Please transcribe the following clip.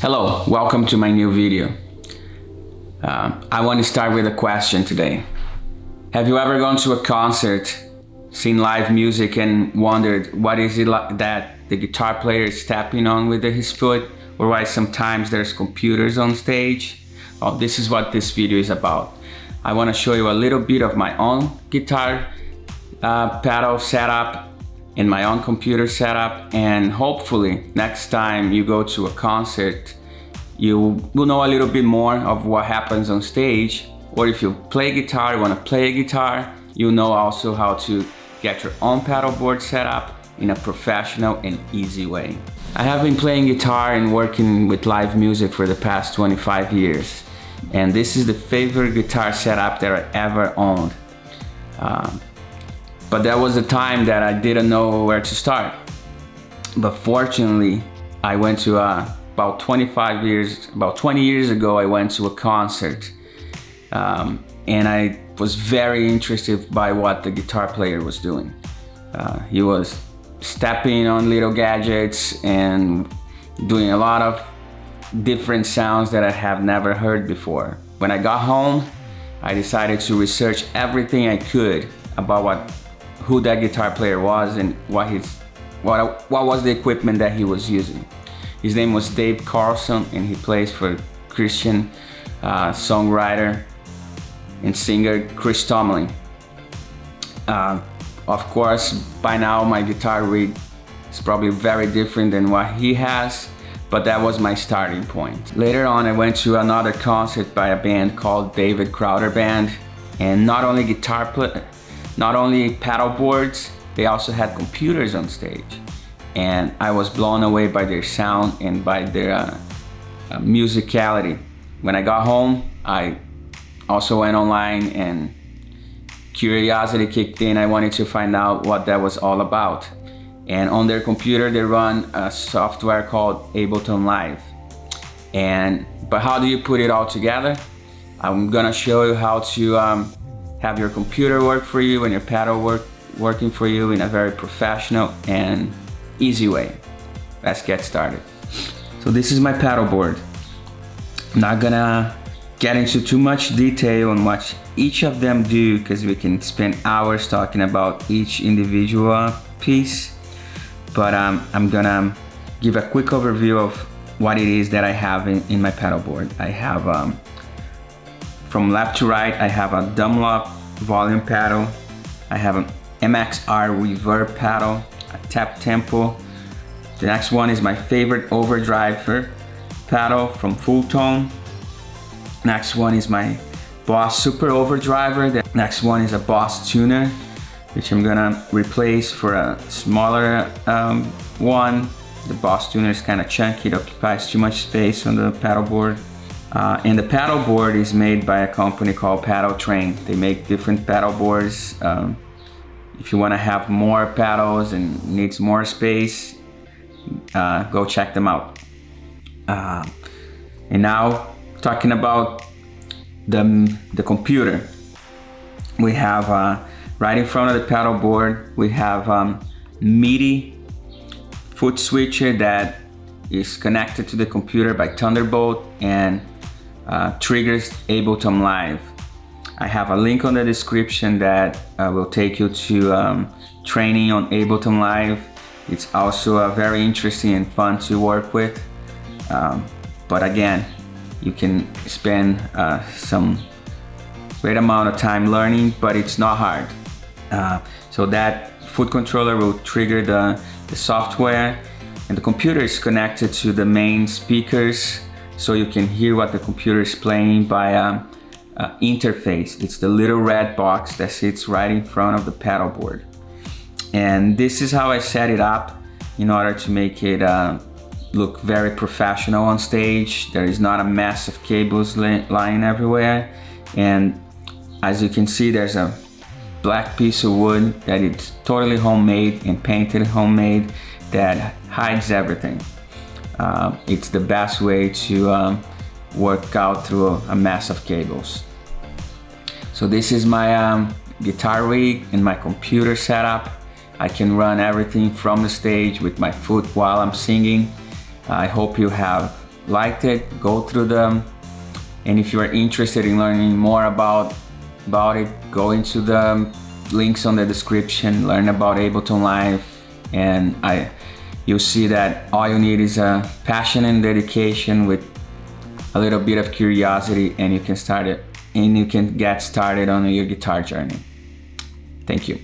Hello, welcome to my new video. I want to start with a question today. Have you ever gone to a concert, seen live music and wondered what is it like that the guitar player is tapping on with his foot, or why sometimes there's computers on stage? Well, this is what this video is about. I want to show you a little bit of my own guitar pedal setup and my own computer setup, and hopefully next time you go to a concert you will know a little bit more of what happens on stage, or if you play guitar, want to play a guitar, you know also how to get your own pedal board set up in a professional and easy way. I have been playing guitar and working with live music for the past 25 years, and this is the favorite guitar setup that I ever owned. But there was a time that I didn't know where to start. But fortunately, I went to about 20 years ago, I went to a concert. And I was very interested by what the guitar player was doing. He was stepping on little gadgets and doing a lot of different sounds that I have never heard before. When I got home, I decided to research everything I could about who that guitar player was and what was the equipment that he was using. His name was Dave Carlson, and he plays for Christian songwriter and singer Chris Tomlin. Of course, by now my guitar rig is probably very different than what he has, but that was my starting point. Later on, I went to another concert by a band called David Crowder Band, and not only pedal boards, they also had computers on stage. And I was blown away by their sound and by their musicality. When I got home, I also went online and curiosity kicked in. I wanted to find out what that was all about. And on their computer, they run a software called Ableton Live. But how do you put it all together? I'm gonna show you how to have your computer work for you and your pedal working for you in a very professional and easy way. Let's get started. So this is my pedal board. I'm not gonna get into too much detail on what each of them do, because we can spend hours talking about each individual piece. But I'm gonna give a quick overview of what it is that I have in my pedal board. I have from left to right, I have a Dunlop volume pedal. I have an MXR reverb pedal, a tap tempo. The next one is my favorite overdriver pedal from Full Tone. Next one is my Boss Super Overdriver. The next one is a Boss Tuner, which I'm gonna replace for a smaller one. The Boss Tuner is kind of chunky, it occupies too much space on the pedal board. And the pedal board is made by a company called Pedal Train. They make different pedal boards. If you want to have more pedals and needs more space, go check them out. And now, talking about the computer, we have right in front of the pedal board, we have MIDI foot switcher that is connected to the computer by Thunderbolt and triggers Ableton Live. I have a link on the description that will take you to training on Ableton Live. It's also very interesting and fun to work with. But again, you can spend some great amount of time learning, but it's not hard. So that foot controller will trigger the software, and the computer is connected to the main speakers, so you can hear what the computer is playing by interface. It's the little red box that sits right in front of the pedal board. And this is how I set it up in order to make it look very professional on stage. There is not a mess of cables lying everywhere. And as you can see, there's a black piece of wood that is totally homemade and painted homemade that hides everything. It's the best way to work out through a mess of cables. So this is my guitar rig and my computer setup. I can run everything from the stage with my foot while I'm singing. I hope you have liked it, go through them. And if you are interested in learning more about it, go into the links on the description, learn about Ableton Live, and you'll see that all you need is a passion and dedication with a little bit of curiosity, and you can get started on your guitar journey. Thank you.